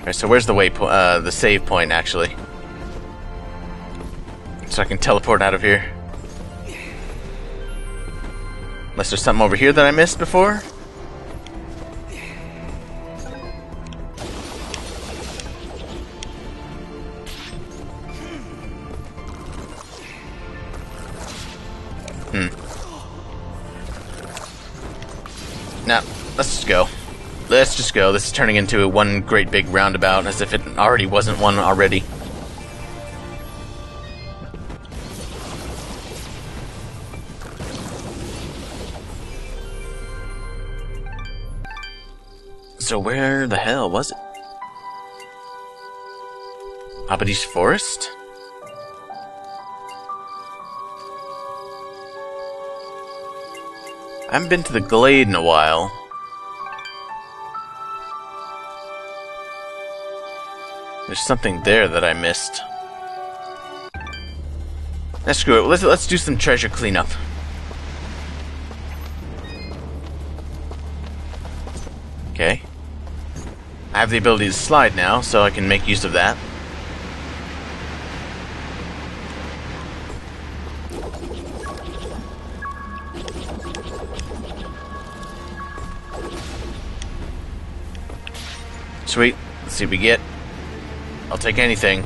Alright, so where's the the save point, actually? So I can teleport out of here. Unless there's something over here that I missed before? Now, let's just go. Let's just go. This is turning into one great big roundabout, as if it already wasn't one already. So where the hell was it? Abadi's Forest? I haven't been to the Glade in a while. There's something there that I missed. Nah, screw it. Let's do some treasure cleanup. Okay. I have the ability to slide now, so I can make use of that. Sweet. Let's see what we get. I'll take anything.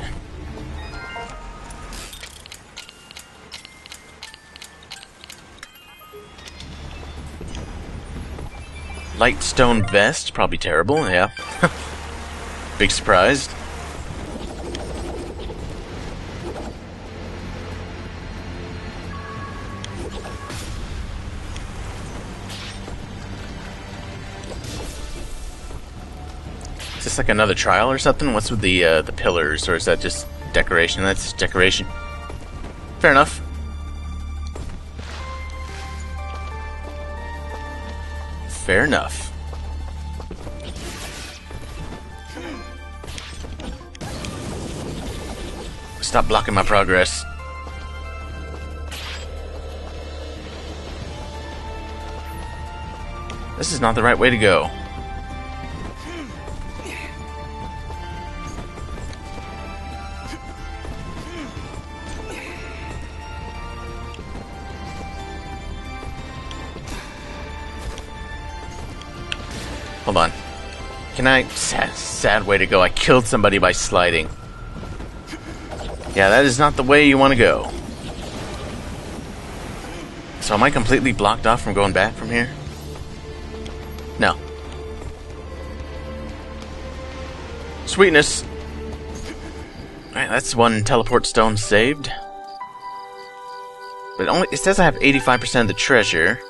Light stone vest, probably terrible, yeah. Big surprise. Is this like another trial or something? What's with the pillars, or is that just decoration? That's decoration. Fair enough. Fair enough. Stop blocking my progress. This is not the right way to go. Hold on. Can I... Sad way to go. I killed somebody by sliding. Yeah, that is not the way you want to go. So am I completely blocked off from going back from here? No. Sweetness. Alright, that's one teleport stone saved. But it says I have 85% of the treasure.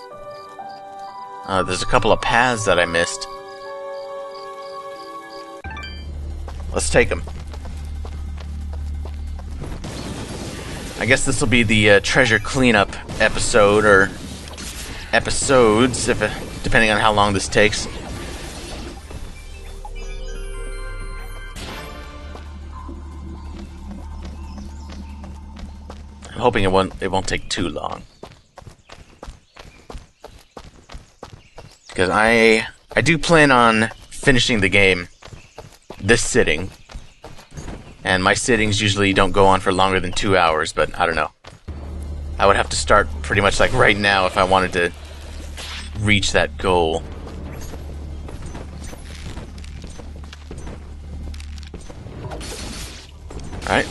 There's a couple of paths that I missed. Let's take them. I guess this will be the treasure cleanup episode, or episodes, depending on how long this takes. I'm hoping it won't take too long, because I do plan on finishing the game this sitting, and my sittings usually don't go on for longer than 2 hours, but I don't know. I would have to start pretty much like right now if I wanted to reach that goal. Alright.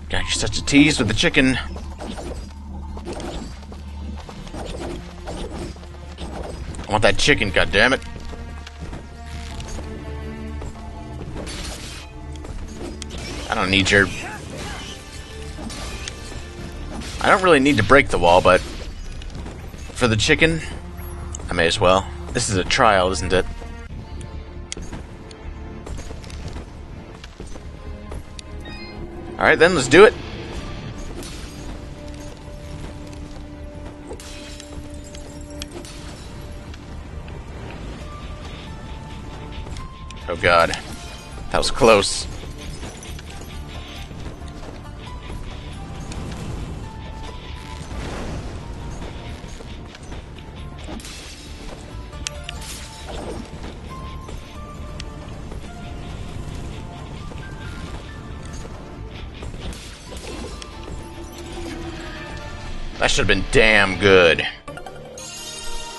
God, you're such a tease with the chicken. I want that chicken, goddammit. I don't need your... I don't really need to break the wall, but for the chicken, I may as well. This is a trial, isn't it? Alright then, let's do it. Oh god, that was close. That should have been damn good.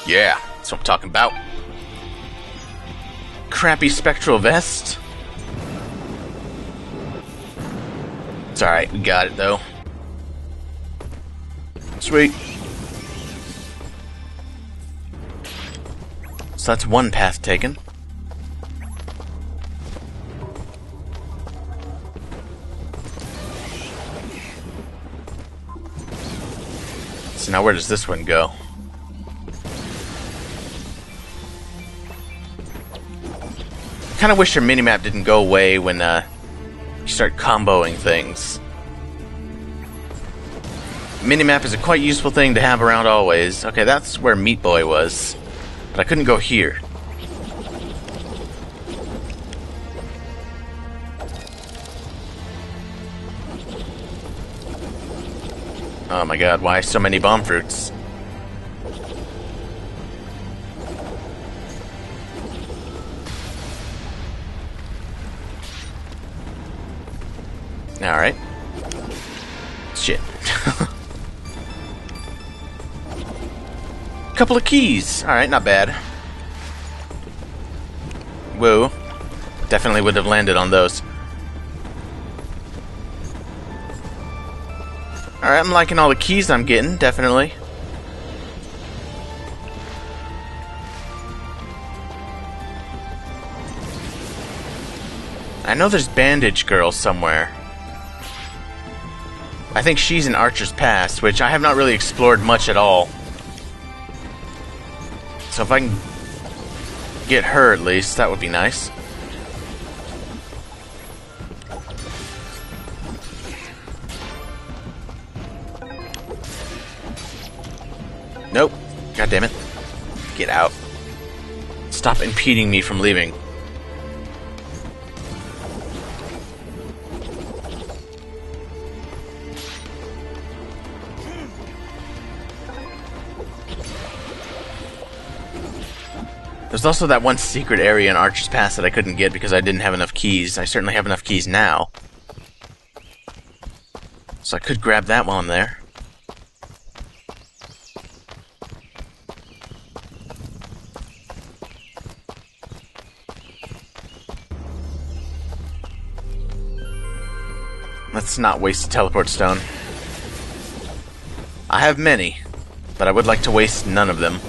Yeah, that's what I'm talking about. Crappy spectral vest. It's alright, we got it though. Sweet. So that's one path taken. So now where does this one go? I kind of wish your minimap didn't go away when you start comboing things. Minimap is a quite useful thing to have around always. Okay, that's where Meat Boy was. But I couldn't go here. Oh my god, why so many bomb fruits? Alright. Shit. Couple of keys. Alright, not bad. Whoa. Definitely would have landed on those. Alright, I'm liking all the keys I'm getting, definitely. I know there's Bandage Girl somewhere. I think she's in Archer's Pass, which I have not really explored much at all. So if I can get her at least, that would be nice. Nope. God damn it. Get out. Stop impeding me from leaving. There's also that one secret area in Archer's Pass that I couldn't get because I didn't have enough keys. I certainly have enough keys now. So I could grab that while I'm there. Let's not waste a teleport stone. I have many, but I would like to waste none of them.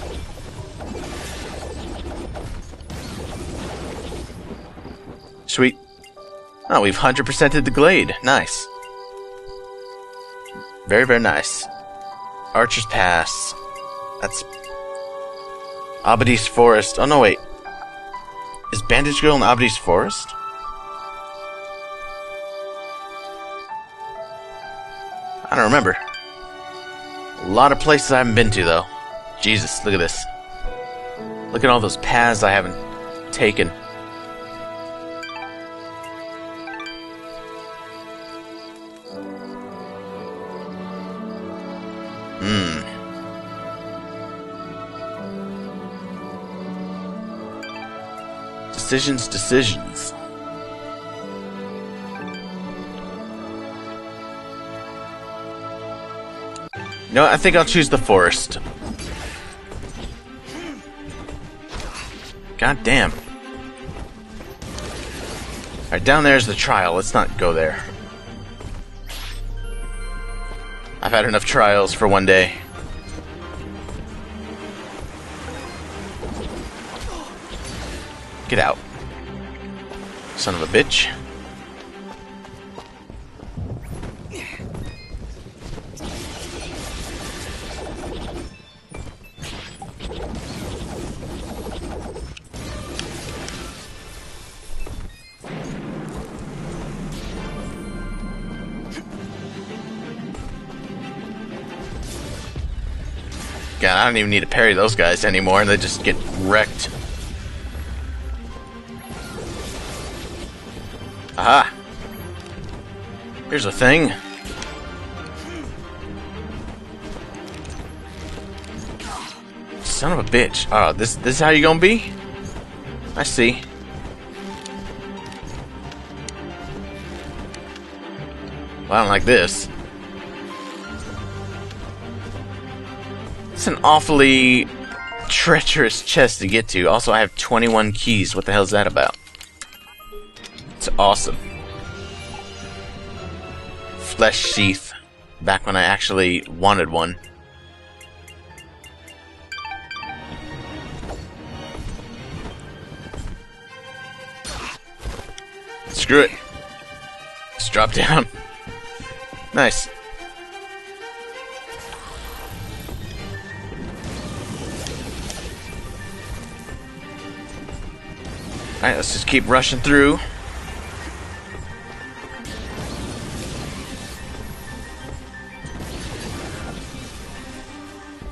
Sweet. Oh, we've 100%ed the glade. Nice. Very, very nice. Archer's Pass. That's Abadi's Forest. Oh, no, wait. Is Bandage Girl in Abadi's Forest? I don't remember. A lot of places I haven't been to, though. Jesus, look at this. Look at all those paths I haven't taken. Decisions. No, I think I'll choose the forest. God damn. Alright, down there's the trial. Let's not go there. I've had enough trials for one day. Get out. Son of a bitch. God, I don't even need to parry those guys anymore, and they just get wrecked. Aha! Here's a thing. Son of a bitch. Oh, this is how you gonna be? I see. Well, I don't like this. It's an awfully treacherous chest to get to. Also, I have 21 keys. What the hell is that about? It's awesome. Flesh sheath. Back when I actually wanted one. Screw it. Just drop down. Nice. Alright, let's just keep rushing through.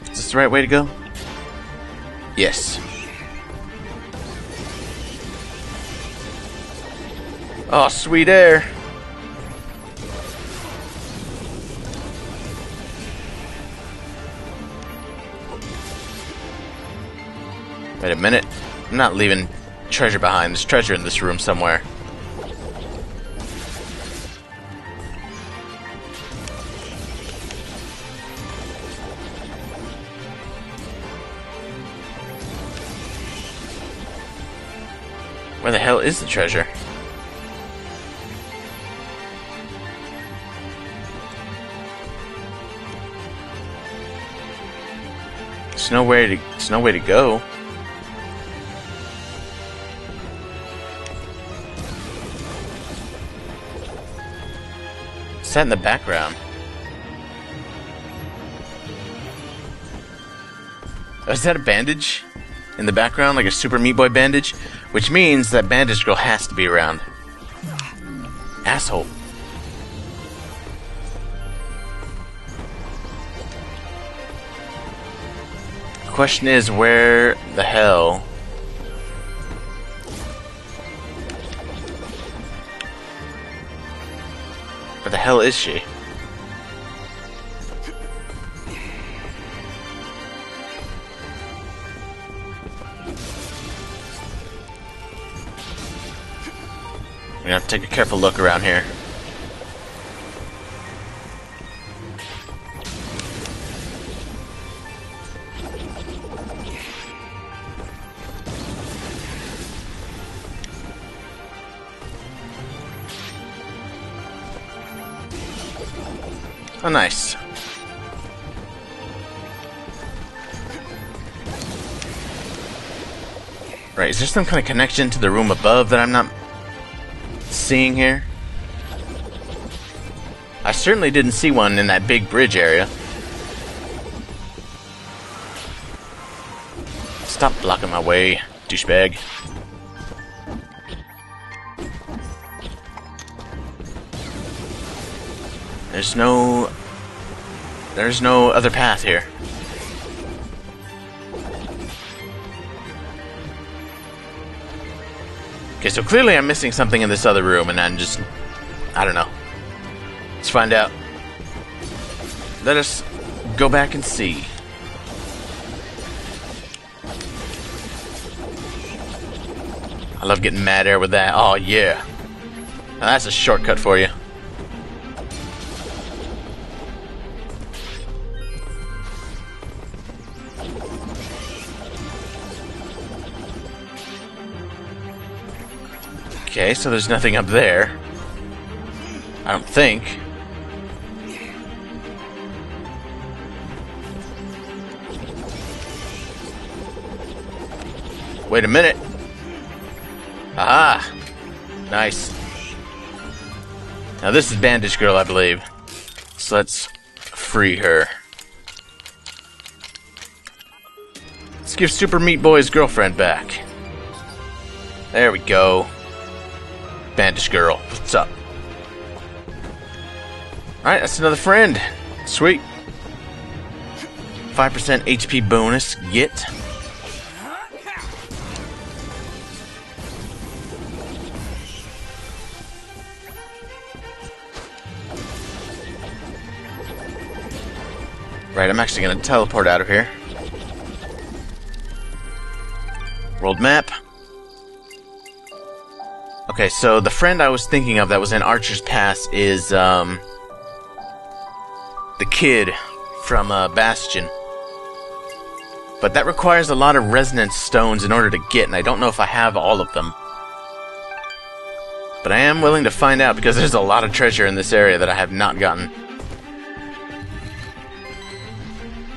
Is this the right way to go? Yes. Oh, sweet air. Wait a minute. I'm not leaving treasure behind. There's treasure in this room somewhere. Where the hell is the treasure? There's no way to go. What's that in the background? Oh, is that a bandage in the background, like a Super Meat Boy bandage? Which means that Bandage Girl has to be around. Asshole. Question is, where the hell? Where the hell is she? I'm gonna have to take a careful look around here. Oh, nice. Right, is there some kind of connection to the room above that I'm not seeing here? I certainly didn't see one in that big bridge area. Stop blocking my way, douchebag. There's no other path here. Okay, so clearly I'm missing something in this other room, and I don't know. Let's find out. Let us go back and see. I love getting mad air with that. Oh, yeah. Now that's a shortcut for you. Okay, so there's nothing up there. I don't think. Wait a minute. Aha! Nice. Now this is Bandage Girl, I believe. So let's free her. Let's give Super Meat Boy's girlfriend back. There we go. Bandage Girl, what's up? Alright, that's another friend. Sweet. 5% HP bonus, get. Right, I'm actually going to teleport out of here. World map. Okay, so the friend I was thinking of that was in Archer's Pass is, the kid from, Bastion. But that requires a lot of resonance stones in order to get, and I don't know if I have all of them. But I am willing to find out, because there's a lot of treasure in this area that I have not gotten.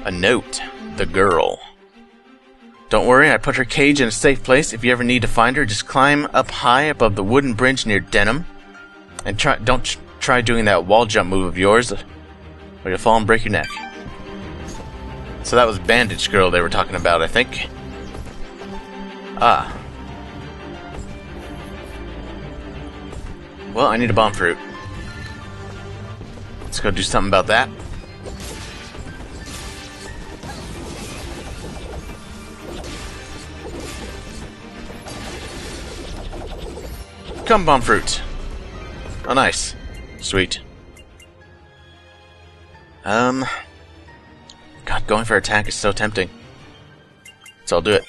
A note. The girl. Don't worry, I put her cage in a safe place. If you ever need to find her, just climb up high above the wooden bridge near Denham. And don't try doing that wall jump move of yours, or you'll fall and break your neck. So that was Bandage Girl they were talking about, I think. Ah. Well, I need a bomb fruit. Let's go do something about that. Come, bomb fruit. Oh, nice. Sweet. God, going for attack is so tempting. So I'll do it.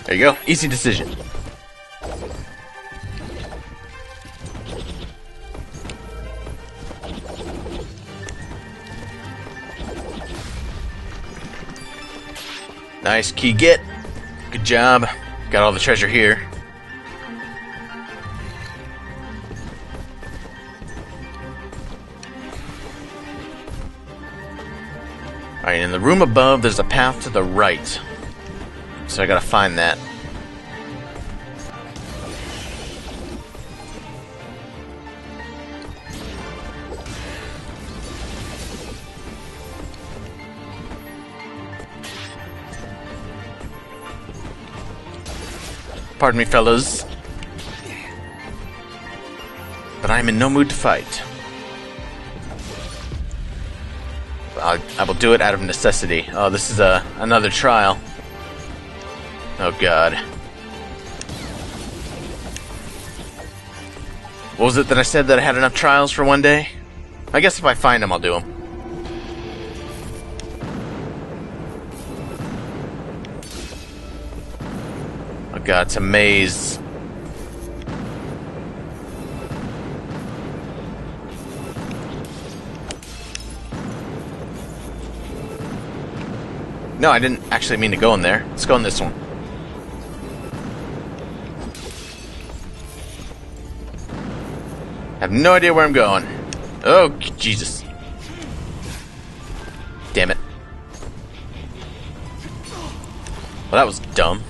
There you go. Easy decision. Nice key get. Good job. Got all the treasure here. Alright, in the room above, there's a path to the right. So I gotta find that. Pardon me, fellas. But I'm in no mood to fight. I will do it out of necessity. Oh, this is another trial. Oh, God. What was it that I said that I had enough trials for one day? I guess if I find them, I'll do them. Oh, God, it's a maze. No, I didn't actually mean to go in there. Let's go in this one. I have no idea where I'm going. Oh, Jesus. Damn it. Well, that was dumb.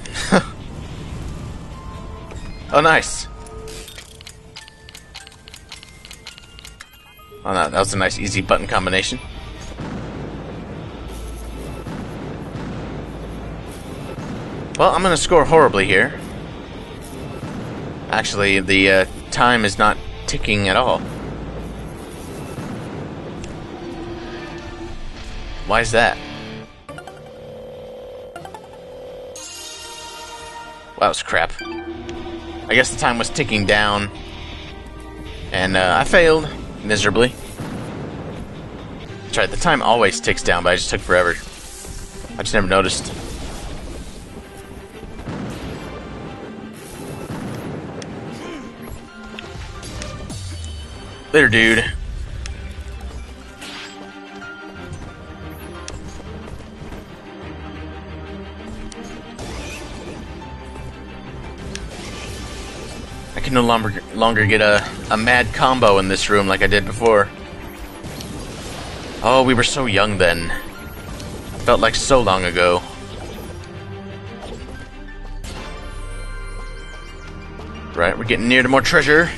Oh, nice. Oh, no, that was a nice, easy button combination. Well, I'm going to score horribly here. Actually, the time is not ticking at all. Why is that? Well, that was crap. I guess the time was ticking down. And I failed miserably. That's right, the time always ticks down, but I just took forever. I just never noticed. Later, dude. I can no longer get a mad combo in this room like I did before. Oh, we were so young then. Felt like so long ago. Right, we're getting near to more treasure.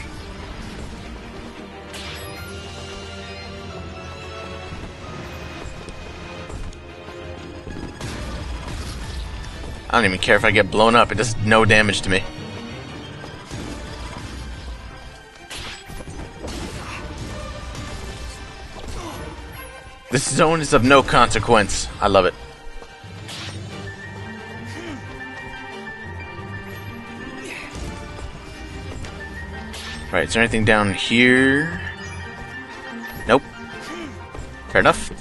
I don't even care if I get blown up. It does no damage to me. This zone is of no consequence. I love it. Right, is there anything down here? Nope. Fair enough.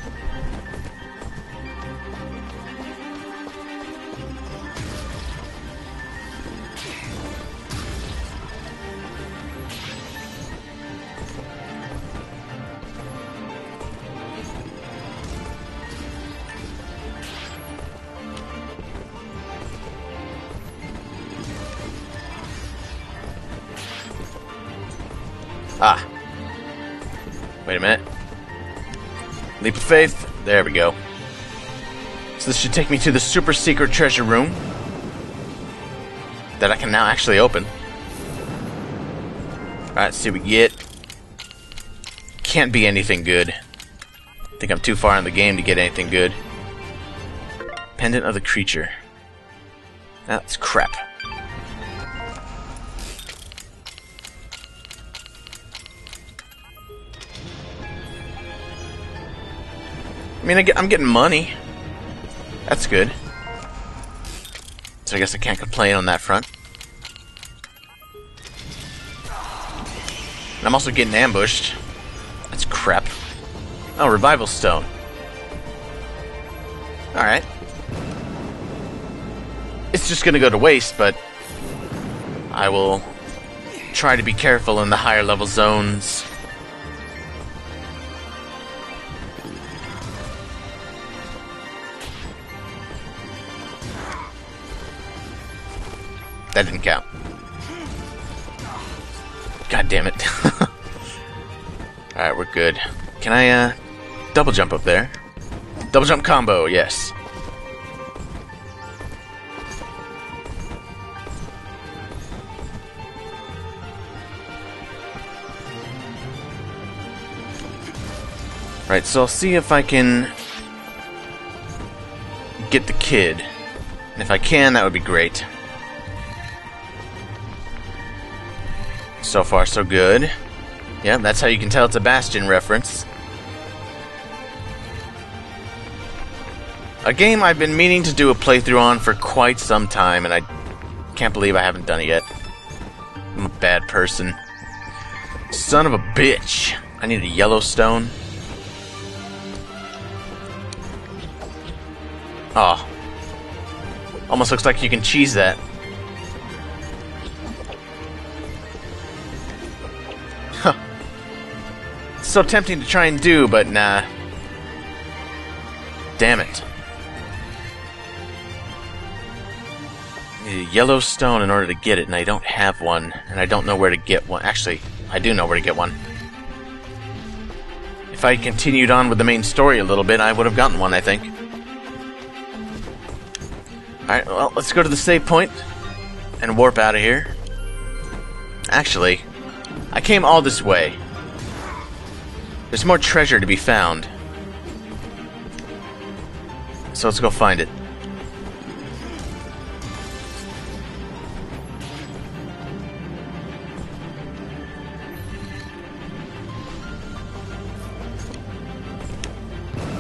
Ah. Wait a minute. Leap of faith. There we go. So this should take me to the super secret treasure room that I can now actually open. Alright, let's see what we get. Can't be anything good. I think I'm too far in the game to get anything good. Pendant of the creature. That's crap. I mean, I'm getting money. That's good. So I guess I can't complain on that front. And I'm also getting ambushed. That's crap. Oh, revival stone. Alright. It's just gonna go to waste, but I will try to be careful in the higher level zones. That didn't count. God damn it. Alright, we're good. Can I, double jump up there? Double jump combo, yes. Right, so I'll see if I can get the kid. And if I can, that would be great. So far, so good. Yeah, that's how you can tell it's a Bastion reference. A game I've been meaning to do a playthrough on for quite some time, and I can't believe I haven't done it yet. I'm a bad person. Son of a bitch. I need a Yellowstone. Oh. Almost looks like you can cheese that. Huh. It's so tempting to try and do, but nah. Damn it. I need a Yellowstone in order to get it, and I don't have one, and I don't know where to get one. Actually, I do know where to get one. If I continued on with the main story a little bit, I would have gotten one, I think. Alright, well, let's go to the save point and warp out of here. Actually, I came all this way. There's more treasure to be found. So let's go find it.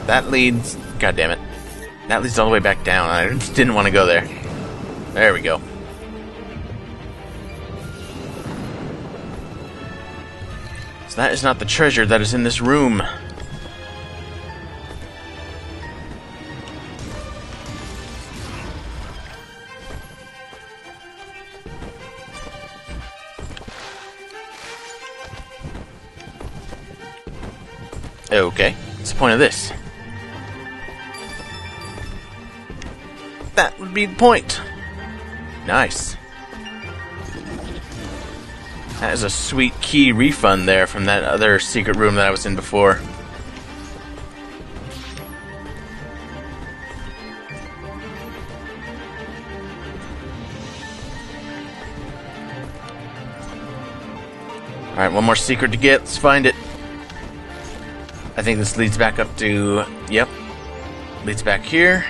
That leads... God damn it. That leads all the way back down. I just didn't want to go there. There we go. So that is not the treasure that is in this room. Okay, what's the point of this? That would be the point. Nice. That is a sweet key refund there from that other secret room that I was in before. Alright, one more secret to get. Let's find it. I think this leads back up to... Yep. Leads back here.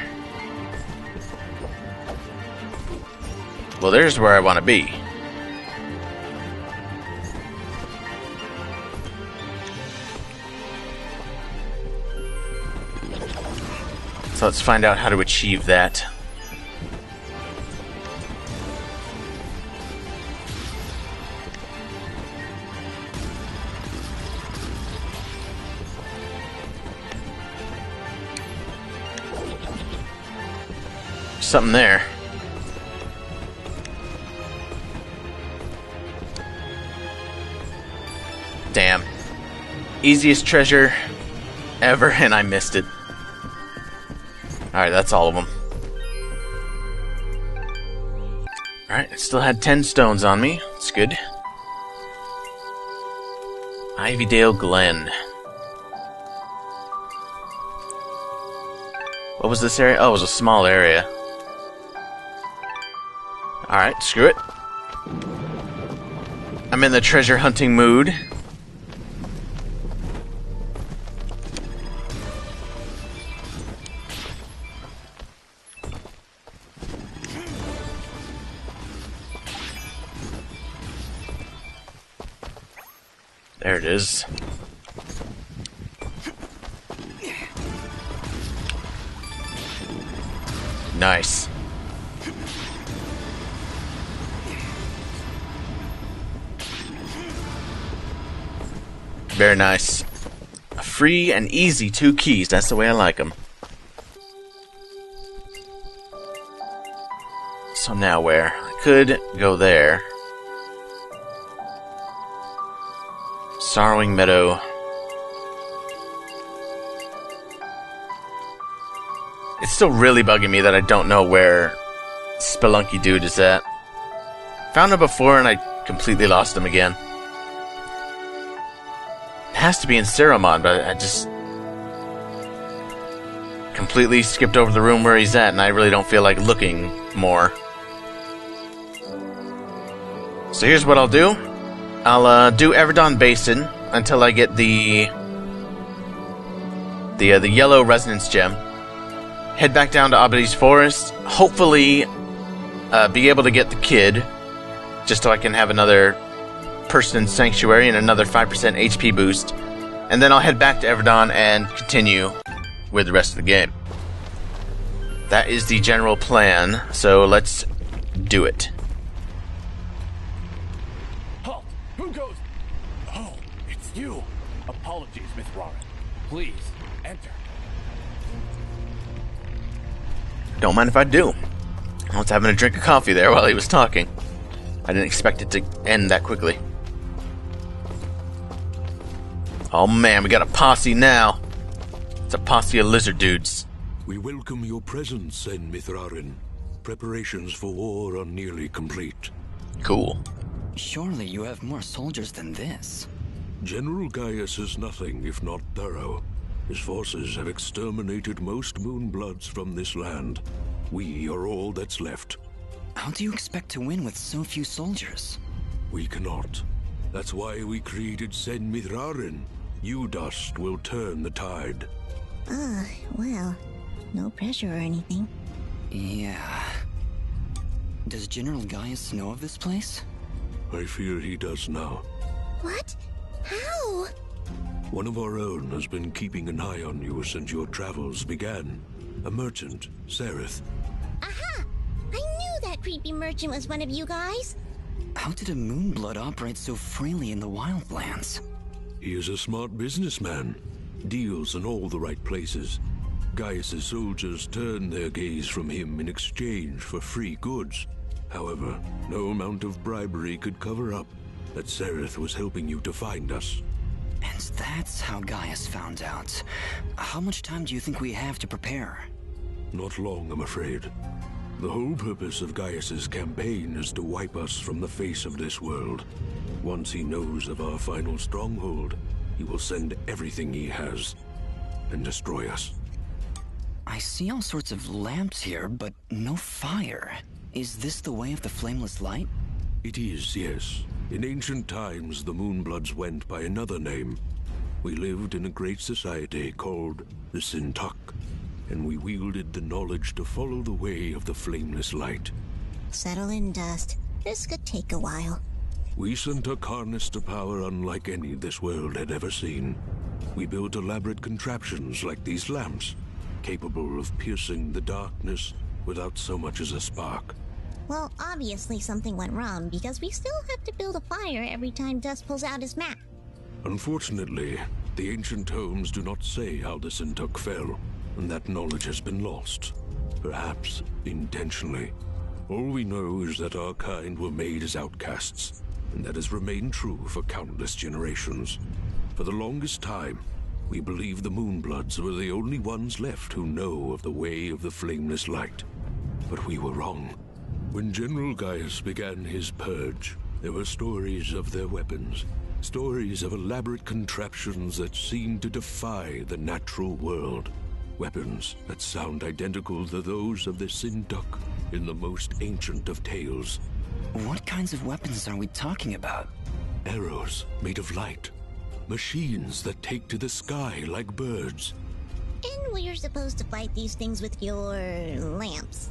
Well, there's where I want to be. So let's find out how to achieve that. Something there. Damn. Easiest treasure ever, and I missed it. Alright, that's all of them. Alright, I still had 10 stones on me. That's good. Ivydale Glen. What was this area? Oh, it was a small area. Alright, screw it. I'm in the treasure hunting mood. There it is. Nice. Very nice. Free and easy 2 keys. That's the way I like them. So now where? I could go there. Sorrowing Meadow. It's still really bugging me that I don't know where Spelunky Dude is at. Found him before and I completely lost him again. It has to be in Ceramon, but I just completely skipped over the room where he's at, and I really don't feel like looking more. So here's what I'll do. I'll do Everdon Basin until I get the yellow resonance gem. Head back down to Abadi's Forest. Hopefully, be able to get the kid, just so I can have another person in Sanctuary and another 5% HP boost. And then I'll head back to Everdon and continue with the rest of the game. That is the general plan, so let's do it. Halt! Who goes? Oh, it's you. Apologies, Mithrarin. Please, enter. Don't mind if I do. I was having a drink of coffee there while he was talking. I didn't expect it to end that quickly. Oh man, we got a posse now. It's a posse of lizard dudes. We welcome your presence, Sen Mithrarin. Preparations for war are nearly complete. Cool. Surely you have more soldiers than this. General Gaius is nothing if not thorough. His forces have exterminated most Moonbloods from this land. We are all that's left. How do you expect to win with so few soldiers? We cannot. That's why we created Sen Mithrarin. You dust will turn the tide. Well, no pressure or anything. Yeah. Does General Gaius know of this place? I fear he does now. What? How? One of our own has been keeping an eye on you since your travels began. A merchant, Sereth. Aha! I knew that creepy merchant was one of you guys. How did a Moonblood operate so freely in the wildlands? He is a smart businessman. Deals in all the right places. Gaius' soldiers turn their gaze from him in exchange for free goods. However, no amount of bribery could cover up that Sereth was helping you to find us. And that's how Gaius found out. How much time do you think we have to prepare? Not long, I'm afraid. The whole purpose of Gaius's campaign is to wipe us from the face of this world. Once he knows of our final stronghold, he will send everything he has and destroy us. I see all sorts of lamps here, but no fire. Is this the way of the flameless light? It is, yes. In ancient times, the Moonbloods went by another name. We lived in a great society called the Sintok, and we wielded the knowledge to follow the way of the flameless light. Settle in, Dust. This could take a while. We Sintok harnessed a power unlike any this world had ever seen. We built elaborate contraptions like these lamps, capable of piercing the darkness without so much as a spark. Well, obviously something went wrong, because we still have to build a fire every time Dust pulls out his map. Unfortunately, the ancient tomes do not say how the Sintok fell, and that knowledge has been lost. Perhaps intentionally. All we know is that our kind were made as outcasts, and that has remained true for countless generations. For the longest time, we believed the Moonbloods were the only ones left who know of the way of the flameless light. But we were wrong. When General Gaius began his purge, there were stories of their weapons. Stories of elaborate contraptions that seem to defy the natural world. Weapons that sound identical to those of the Sinduk in the most ancient of tales. What kinds of weapons are we talking about? Arrows made of light. Machines that take to the sky like birds. And we're supposed to fight these things with your lamps.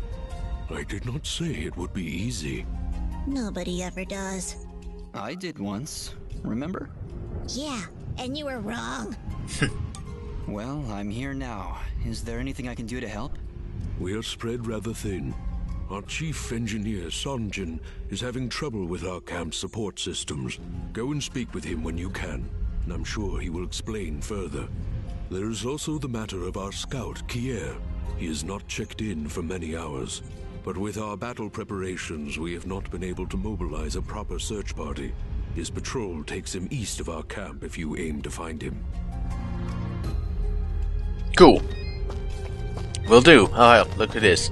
I did not say it would be easy. Nobody ever does. I did once, remember? Yeah, and you were wrong. Well, I'm here now. Is there anything I can do to help? We are spread rather thin. Our chief engineer, Sanjin, is having trouble with our camp's support systems. Go and speak with him when you can, and I'm sure he will explain further. There is also the matter of our scout, Kier. He has not checked in for many hours. But with our battle preparations, we have not been able to mobilize a proper search party. His patrol takes him east of our camp if you aim to find him. Cool. Will do. I'll help. Look at this.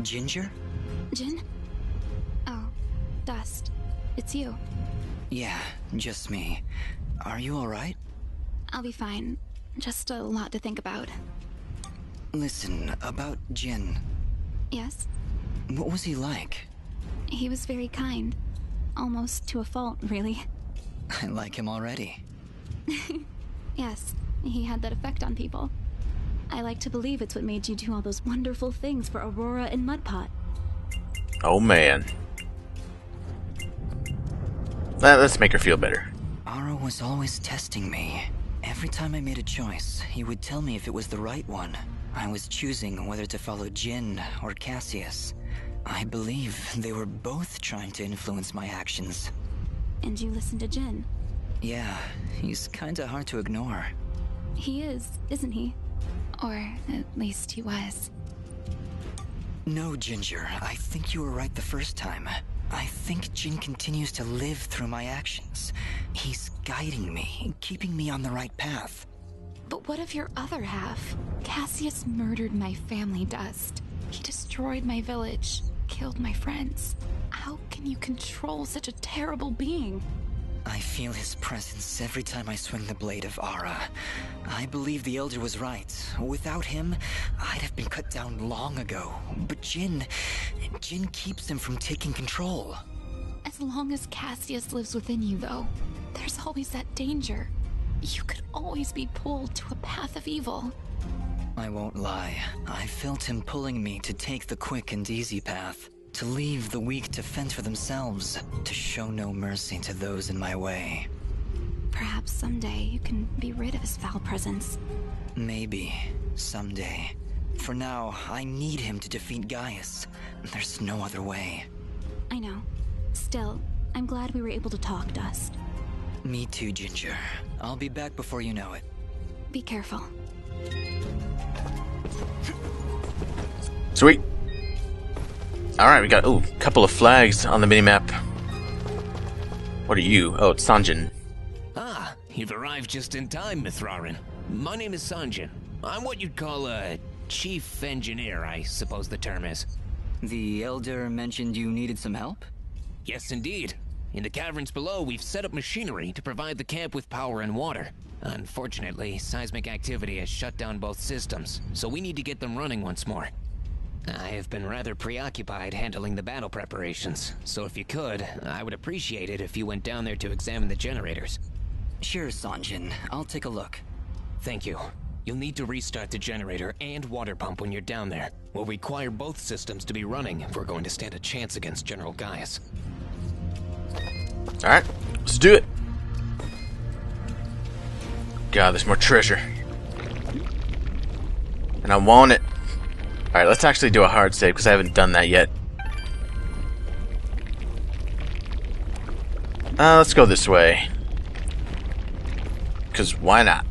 Ginger? Jin? Oh, Dust. It's you. Yeah, just me. Are you alright? I'll be fine. Just a lot to think about. Listen, about Jin. Yes? What was he like? He was very kind. Almost to a fault, really. I like him already. Yes, he had that effect on people. I like to believe it's what made you do all those wonderful things for Aurora and Mudpot. Oh man. Let's make her feel better. Ahrah was always testing me. Every time I made a choice, he would tell me if it was the right one. I was choosing whether to follow Jin or Cassius. I believe they were both trying to influence my actions. And you listened to Jin. Yeah, he's kinda hard to ignore. He is, isn't he? Or at least he was. No, Ginger, I think you were right the first time. I think Jin continues to live through my actions. He's guiding me, keeping me on the right path. But what of your other half? Cassius murdered my family, Dust. He destroyed my village, killed my friends. How can you control such a terrible being? I feel his presence every time I swing the blade of Ahrah. I believe the Elder was right. Without him, I'd have been cut down long ago. But Jin keeps him from taking control. As long as Cassius lives within you, though, there's always that danger. You could always be pulled to a path of evil. I won't lie. I felt him pulling me to take the quick and easy path. To leave the weak to fend for themselves. To show no mercy to those in my way. Perhaps someday you can be rid of his foul presence. Maybe. Someday. For now, I need him to defeat Gaius. There's no other way. I know. Still, I'm glad we were able to talk, Dust. Me too, Ginger. I'll be back before you know it. Be careful. Sweet. Alright, we got a couple of flags on the minimap. What are you? Oh, it's Sanjin. Ah, you've arrived just in time, Mithrarin. My name is Sanjin. I'm what you'd call a chief engineer, I suppose the term is. The Elder mentioned you needed some help? Yes, indeed. In the caverns below, we've set up machinery to provide the camp with power and water. Unfortunately, seismic activity has shut down both systems, so we need to get them running once more. I have been rather preoccupied handling the battle preparations, so if you could, I would appreciate it if you went down there to examine the generators. Sure, Sanjin. I'll take a look. Thank you. You'll need to restart the generator and water pump when you're down there. We'll require both systems to be running if we're going to stand a chance against General Gaius. Alright, let's do it. God, there's more treasure. And I want it. Alright, let's actually do a hard save because I haven't done that yet. Let's go this way. Because why not?